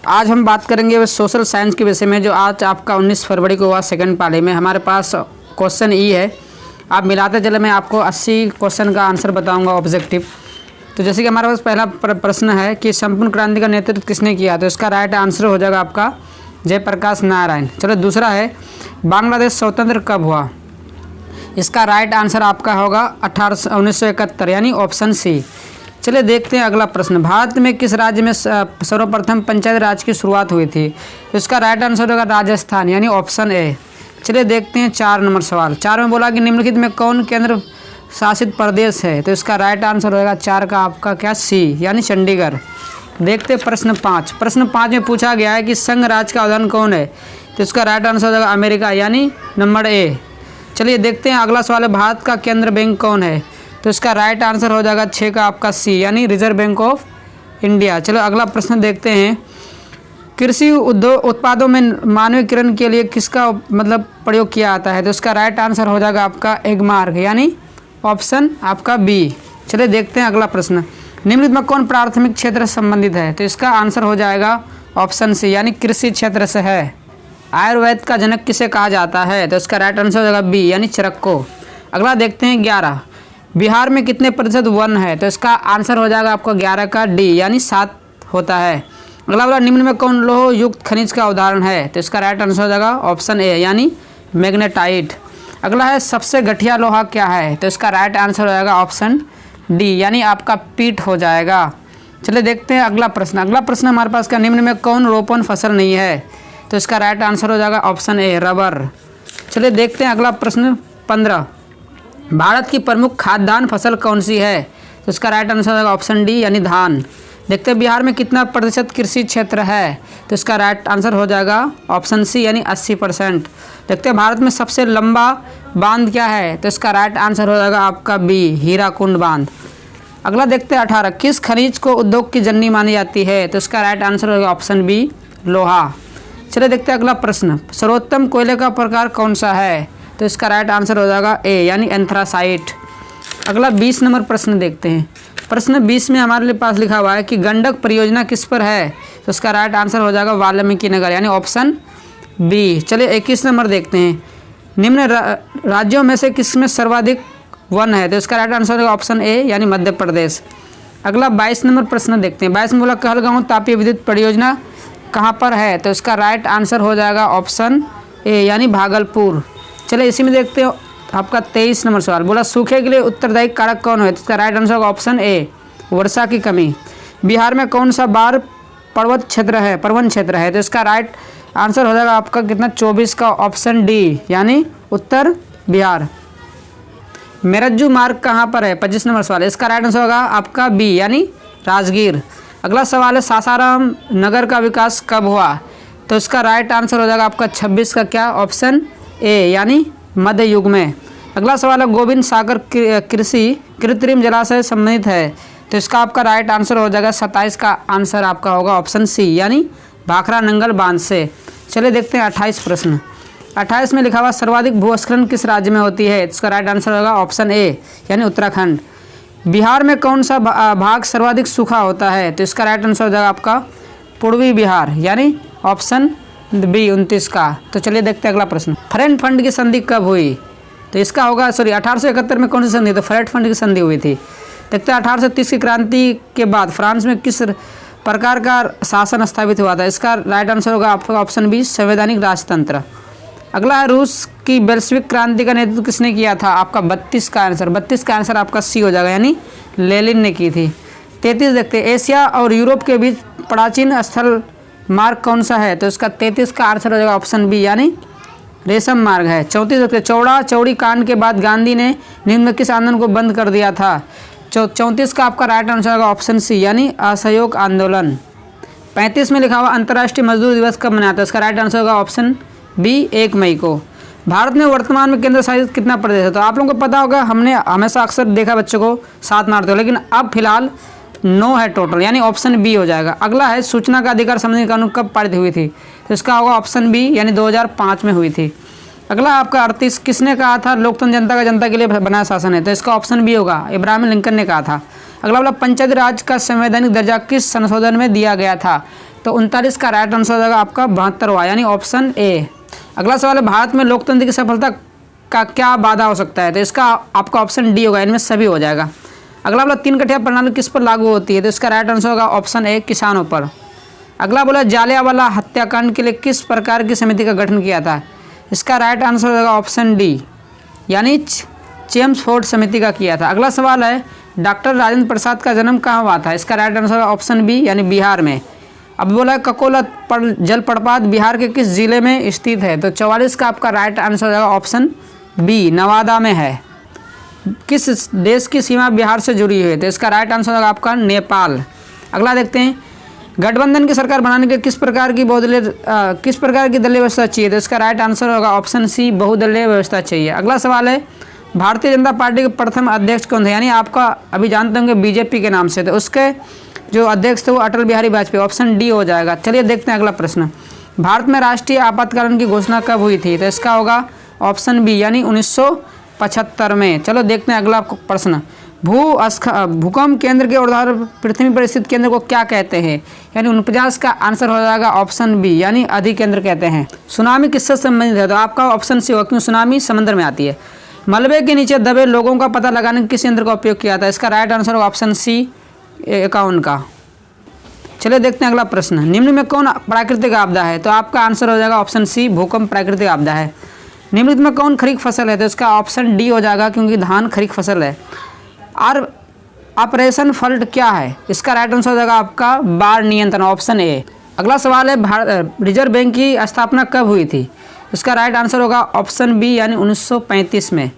आज हम बात करेंगे सोशल साइंस के विषय में, जो आज आपका 19 फरवरी को हुआ सेकंड पाले में। हमारे पास क्वेश्चन ई है, आप मिलाते चले, मैं आपको 80 क्वेश्चन का आंसर बताऊंगा ऑब्जेक्टिव। तो जैसे कि हमारे पास पहला प्रश्न है कि संपूर्ण क्रांति का नेतृत्व किसने किया, तो इसका राइट आंसर हो जाएगा आपका जयप्रकाश नारायण। चलो दूसरा है, बांग्लादेश स्वतंत्र कब हुआ, इसका राइट आंसर आपका होगा 1971 यानी ऑप्शन सी। चलिए देखते हैं अगला प्रश्न, भारत में किस राज्य में सर्वप्रथम पंचायत राज की शुरुआत हुई थी, तो इसका राइट आंसर होगा राजस्थान यानी ऑप्शन ए। चलिए देखते हैं 4 नंबर सवाल। 4 में बोला कि निम्नलिखित में कौन केंद्र शासित प्रदेश है, तो इसका राइट आंसर होगा 4 का आपका क्या सी यानी चंडीगढ़। देखते हैं प्रश्न 5। प्रश्न 5 में पूछा गया है कि संघ राज्य का उदाहरण कौन है, तो इसका राइट आंसर हो जाएगा अमेरिका यानी नंबर ए। चलिए देखते हैं अगला सवाल है, भारत का केंद्र बैंक कौन है, तो इसका राइट आंसर हो जाएगा 6 का आपका सी यानी रिजर्व बैंक ऑफ इंडिया। चलो अगला प्रश्न देखते हैं, कृषि उद्योग उत्पादों में मानवीकरण के लिए किसका मतलब प्रयोग किया जाता है, तो इसका राइट आंसर हो जाएगा आपका एगमार्क यानी ऑप्शन आपका बी। चलिए देखते हैं अगला प्रश्न, निम्नलिखित में कौन प्राथमिक क्षेत्र से संबंधित है, तो इसका आंसर हो जाएगा ऑप्शन सी यानी कृषि क्षेत्र से है। आयुर्वेद का जनक किसे कहा जाता है, तो इसका राइट आंसर हो जाएगा बी यानी चरक को। अगला देखते हैं 11, बिहार में कितने प्रतिशत वन है, तो इसका आंसर हो जाएगा आपका 11 का डी यानी 7 होता है। अगला वाला, निम्न में कौन लोह युक्त खनिज का उदाहरण है, तो इसका राइट आंसर हो जाएगा ऑप्शन ए यानी मैग्नेटाइट। अगला है, सबसे घटिया लोहा क्या है, तो इसका राइट आंसर हो जाएगा ऑप्शन डी यानी आपका पीट हो जाएगा। चलिए देखते हैं अगला प्रश्न। अगला प्रश्न हमारे पास का, निम्न में कौन रोपण फसल नहीं है, तो इसका राइट आंसर हो जाएगा ऑप्शन ए रबर। चलिए देखते हैं अगला प्रश्न 15, भारत की प्रमुख खाद्यान्न फसल कौन सी है, तो इसका राइट आंसर हो जाएगा ऑप्शन डी यानी धान। देखते हैं बिहार में कितना प्रतिशत कृषि क्षेत्र है, तो इसका राइट आंसर हो जाएगा ऑप्शन सी यानी 80%। देखते हैं भारत में सबसे लंबा बांध क्या है, तो इसका राइट आंसर हो जाएगा आपका बी हीराकुंड बांध। अगला देखते हैं 18, किस खनिज को उद्योग की जननी मानी जाती है, तो इसका राइट आंसर होगा ऑप्शन बी लोहा। चलिए देखते हैं अगला प्रश्न, सर्वोत्तम कोयले का प्रकार कौन सा है, तो इसका राइट आंसर हो जाएगा ए यानी एंथ्रासाइट। अगला 20 नंबर प्रश्न देखते हैं। प्रश्न 20 में हमारे पास लिखा हुआ है कि गंडक परियोजना किस पर है, तो इसका राइट आंसर हो जाएगा वाल्मीकि नगर यानी ऑप्शन बी। चलिए 21 नंबर देखते हैं, निम्न राज्यों में से किसमें सर्वाधिक वन है, तो इसका राइट आंसर होगा ऑप्शन ए यानी मध्य प्रदेश। अगला 22 नंबर प्रश्न देखते हैं। 22 में बोला कहलगांव तापीय विद्युत परियोजना कहाँ पर है, तो इसका राइट आंसर हो जाएगा ऑप्शन ए यानी भागलपुर। चलिए इसी में देखते हो आपका 23 नंबर सवाल, बोला सूखे के लिए उत्तरदायी कारक कौन है, तो इसका राइट आंसर होगा ऑप्शन ए वर्षा की कमी। बिहार में कौन सा बाढ़ पर्वत क्षेत्र है, प्रवण क्षेत्र है, तो इसका राइट आंसर हो जाएगा आपका कितना 24 का ऑप्शन डी यानी उत्तर बिहार। मेरज्जू मार्ग कहाँ पर है, 25 नंबर सवाल, इसका राइट आंसर होगा आपका बी यानी राजगीर। अगला सवाल है, सासाराम नगर का विकास कब हुआ, तो इसका राइट आंसर हो जाएगा आपका 26 का क्या ऑप्शन ए यानी मध्य युग में। अगला सवाल है, गोविंद सागर कृषि कृत्रिम जलाशय संबंधित है, तो इसका आपका राइट आंसर हो जाएगा 27 का आंसर आपका होगा ऑप्शन सी यानी भाखड़ा नंगल बांध से। चलिए देखते हैं 28 प्रश्न। 28 में लिखा हुआ, सर्वाधिक भूस्खलन किस राज्य में होती है, इसका राइट आंसर होगा ऑप्शन ए यानी उत्तराखंड। बिहार में कौन सा भाग सर्वाधिक सूखा होता है, तो इसका राइट आंसर हो जाएगा आपका पूर्वी बिहार यानी ऑप्शन बी 29 का। तो चलिए देखते हैं अगला प्रश्न, फ्रेंड फंड की संधि कब हुई, तो इसका होगा 1871 में कौन सी संधि, तो फ्रेंड फंड की संधि हुई थी। देखते हैं 1830 की क्रांति के बाद फ्रांस में किस प्रकार का शासन स्थापित हुआ था, इसका राइट आंसर होगा आपका ऑप्शन बी संवैधानिक राजतंत्र। अगला है, रूस की बेल्शविक क्रांति का नेतृत्व किसने किया था, आपका 32 का आंसर, 32 का आंसर आपका सी हो जाएगा यानी लेनिन ने की थी। 33 देखते हैं, एशिया और यूरोप के बीच प्राचीन स्थल मार्ग कौन सा है, तो इसका 33 का आंसर हो जाएगा ऑप्शन बी यानी रेशम मार्ग है। 34 देखते हैं, चौड़ा चौड़ी कांड के बाद गांधी ने निम्न में किस आंदोलन को बंद कर दिया था, 34 का आपका राइट आंसर होगा ऑप्शन सी यानी असहयोग आंदोलन। 35 में लिखा हुआ, अंतर्राष्ट्रीय मजदूर दिवस कब मनाता है, इसका राइट आंसर होगा ऑप्शन बी 1 मई को। भारत में वर्तमान में केंद्र शासित कितना प्रदेश है, तो आप लोगों को पता होगा, हमने हमेशा अक्सर देखा बच्चों को 7 मारते हो, लेकिन अब फिलहाल 9 है टोटल यानी ऑप्शन बी हो जाएगा। अगला है, सूचना का अधिकार संबंधी कानून कब पारित हुई थी, तो इसका होगा ऑप्शन बी यानी 2005 में हुई थी। अगला आपका 38, किसने कहा था लोकतंत्र जनता का जनता के लिए बनाया शासन है, तो इसका ऑप्शन बी होगा इब्राहिम लिंकन ने कहा था। अगला वाला, पंचायती राज का संवैधानिक दर्जा किस संशोधन में दिया गया था, तो 39 का राइट आंसर हो जाएगा आपका 72वां, यानी ऑप्शन ए। अगला सवाल है, भारत में लोकतंत्र की सफलता का क्या बाधा हो सकता है? तो इसका आपका ऑप्शन डी होगा, इनमें सभी हो जाएगा। अगला बोला 3 कठिया प्रणाली किस पर लागू होती है? तो इसका राइट आंसर होगा ऑप्शन ए, किसानों पर। अगला बोला जालियांवाला हत्याकांड के लिए किस प्रकार की समिति का गठन किया था? इसका राइट आंसर होगा ऑप्शन डी, यानी चेम्सफोर्ड समिति का किया था। अगला सवाल है, डॉक्टर राजेंद्र प्रसाद का जन्म कहाँ हुआ था? इसका राइट आंसर होगा ऑप्शन बी, यानी बिहार में। अब बोला ककोला जलप्रपात बिहार के किस जिले में स्थित है? तो 44 का आपका राइट आंसर होगा ऑप्शन बी, नवादा में है। किस देश की सीमा बिहार से जुड़ी हुई है? तो इसका राइट आंसर होगा आपका नेपाल। अगला देखते हैं, गठबंधन की सरकार बनाने के किस प्रकार की दलीय व्यवस्था चाहिए? तो इसका राइट आंसर होगा ऑप्शन सी, बहुदलीय व्यवस्था चाहिए। अगला सवाल है, भारतीय जनता पार्टी के प्रथम अध्यक्ष कौन थे? यानी आपका अभी जानते होंगे बीजेपी के नाम से, तो उसके जो अध्यक्ष थे वो अटल बिहारी वाजपेयी, ऑप्शन डी हो जाएगा। चलिए देखते हैं अगला प्रश्न, भारत में राष्ट्रीय आपातकालीन की घोषणा कब हुई थी? तो इसका होगा ऑप्शन बी, यानी 1975 में। चलो देखते हैं अगला प्रश्न, भूकंप केंद्र के ऊर्ध्वाधर पृथ्वी पर स्थित केंद्र को क्या कहते हैं? यानी 49 का आंसर हो जाएगा ऑप्शन बी, यानी अधिकेंद्र कहते हैं। सुनामी किससे संबंधित है? तो आपका ऑप्शन सी होगा, क्यों सुनामी समुद्र में आती है। मलबे के नीचे दबे लोगों का पता लगाने के किस यंत्र का उपयोग किया था? इसका राइट आंसर होगा ऑप्शन सी, 51 का। चलिए देखते हैं अगला प्रश्न, निम्न में कौन प्राकृतिक आपदा है? तो आपका आंसर हो जाएगा ऑप्शन सी, भूकंप प्राकृतिक आपदा है। निम्नलिखित में कौन खरीफ फसल है? तो इसका ऑप्शन डी हो जाएगा, क्योंकि धान खरीफ फसल है। और ऑपरेशन फ्लड क्या है? इसका राइट आंसर हो जाएगा आपका बाढ़ नियंत्रण, ऑप्शन ए। अगला सवाल है, रिजर्व बैंक की स्थापना कब हुई थी? इसका राइट आंसर होगा ऑप्शन बी, यानी 1935 में।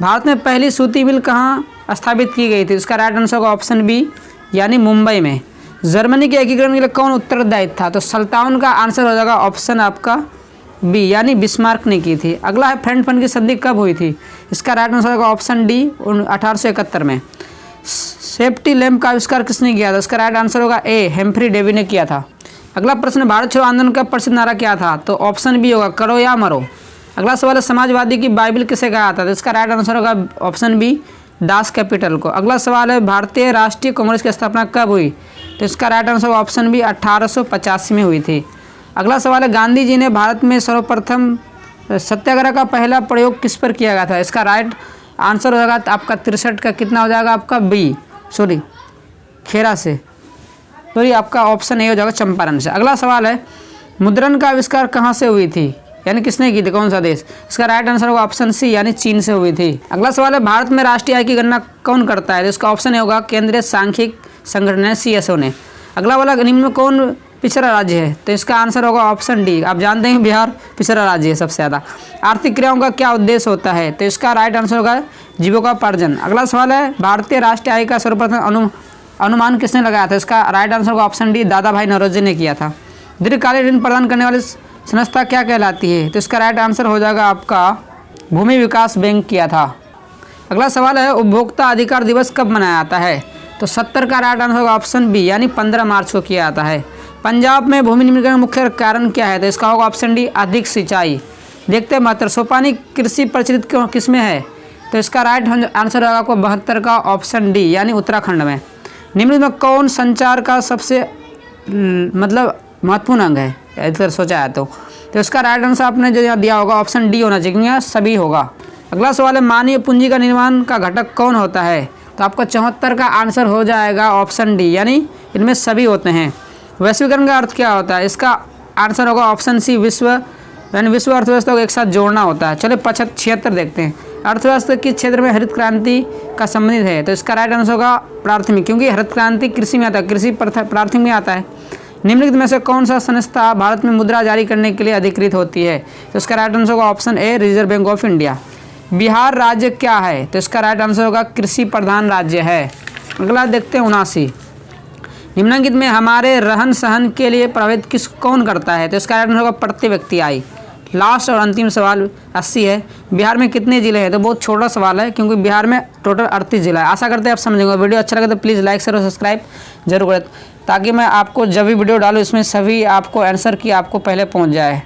भारत में पहली सूती मिल कहाँ स्थापित की गई थी? इसका राइट आंसर होगा ऑप्शन बी, यानी मुंबई में। जर्मनी के एकीकरण के लिए कौन उत्तरदायी था? तो 57 का आंसर हो जाएगा ऑप्शन आपका बी, यानी बिस्मार्क ने की थी। अगला है, फ्रेंड फंड की संधि कब हुई थी? इसका राइट आंसर होगा ऑप्शन डी, 1871 में। सेफ्टी लैम्प का आविष्कार किसने किया था? इसका राइट आंसर होगा ए, हेम्फ्री डेवी ने किया था। अगला प्रश्न, भारत छोड़ो आंदोलन का प्रसिद्ध नारा क्या था? तो ऑप्शन बी होगा, करो या मरो। अगला सवाल है, समाजवादी की बाइबल किसे कहा था? तो इसका राइट आंसर होगा ऑप्शन बी, दास कैपिटल को। अगला सवाल है, भारतीय राष्ट्रीय कांग्रेस की स्थापना कब हुई? तो इसका राइट आंसर होगा ऑप्शन बी, 1885 में हुई थी। अगला सवाल है, गांधी जी ने भारत में सर्वप्रथम सत्याग्रह का पहला प्रयोग किस पर किया गया था? इसका राइट आंसर हो जाएगा आपका 63 का, कितना हो जाएगा आपका बी, खेरा से। तो ये आपका ऑप्शन ए हो जाएगा, चंपारण से। अगला सवाल है, मुद्रण का आविष्कार कहाँ से हुई थी? यानी किसने की थी, कौन सा देश? इसका राइट आंसर होगा ऑप्शन सी, यानी चीन से हुई थी। अगला सवाल है, भारत में राष्ट्रीय आय की गणना कौन करता है? तो इसका ऑप्शन ए होगा, केंद्रीय सांख्यिक संगठन है, CSO ने। अगला वाला, निम्न में कौन पिछड़ा राज्य है? तो इसका आंसर होगा ऑप्शन डी। आप जानते हैं बिहार पिछड़ा राज्य है सबसे ज़्यादा। आर्थिक क्रियाओं का क्या उद्देश्य होता है? तो इसका राइट आंसर होगा जीविकोपार्जन। अगला सवाल है, भारतीय राष्ट्रीय आय का सर्वप्रथम अनुमान किसने लगाया था? इसका राइट आंसर होगा ऑप्शन डी, दादा भाई नौरोजी ने किया था। दीर्घकालीन ऋण प्रदान करने वाली संस्था क्या कहलाती है? तो इसका राइट आंसर हो जाएगा आपका भूमि विकास बैंक किया था। अगला सवाल है, उपभोक्ता अधिकार दिवस कब मनाया जाता है? तो 70 का राइट आंसर होगा ऑप्शन बी, यानी 15 मार्च को किया जाता है। पंजाब में भूमि निम्नीकरण का मुख्य कारण क्या है? तो इसका होगा ऑप्शन डी, अधिक सिंचाई। देखते हैं 72 सोपानी कृषि प्रचलित किस में है? तो इसका राइट आंसर होगा आपको 72 का, ऑप्शन डी, यानी उत्तराखंड में। निम्न में कौन संचार का सबसे महत्वपूर्ण अंग है, अगर सोचा है तो इसका राइट आंसर आपने जो यहाँ दिया होगा ऑप्शन डी होना चाहिए, क्योंकि यहाँ सभी होगा। अगला सवाल है, मानवीय पूंजी का निर्माण का घटक कौन होता है? तो आपका 74 का आंसर हो जाएगा ऑप्शन डी, यानी इनमें सभी होते हैं। वैश्वीकरण का अर्थ क्या होता है? इसका आंसर होगा ऑप्शन सी, विश्व अर्थव्यवस्था को एक साथ जोड़ना होता है। चलो 76 देखते हैं, अर्थव्यवस्था किस क्षेत्र में हरित क्रांति का संबंधित है? तो इसका राइट आंसर होगा प्राथमिक, क्योंकि हरित क्रांति कृषि में आता है, कृषि प्राथमिक में आता है। निम्नलिखित में से कौन सा संस्था भारत में मुद्रा जारी करने के लिए अधिकृत होती है? तो इसका राइट आंसर होगा option A, reserve bank of India. Bihar राज्य क्या है? तो इसका राइट आंसर होगा कृषि प्रधान राज्य है। अगला देखते हैं 79, निम्नलिखित में हमारे रहन सहन के लिए प्रभावित कौन करता है? तो इसका राइट आंसर होगा प्रति व्यक्ति आय। लास्ट और अंतिम सवाल 80 है, बिहार में कितने ज़िले हैं? तो बहुत छोटा सवाल है, क्योंकि बिहार में टोटल 38 जिला है। आशा करते हैं आप समझेंगे। वीडियो अच्छा लगे तो प्लीज़ लाइक शेयर और सब्सक्राइब जरूर करें, ताकि मैं आपको जब भी वीडियो डालूँ इसमें सभी आपको आंसर की आपको पहले पहुंच जाए।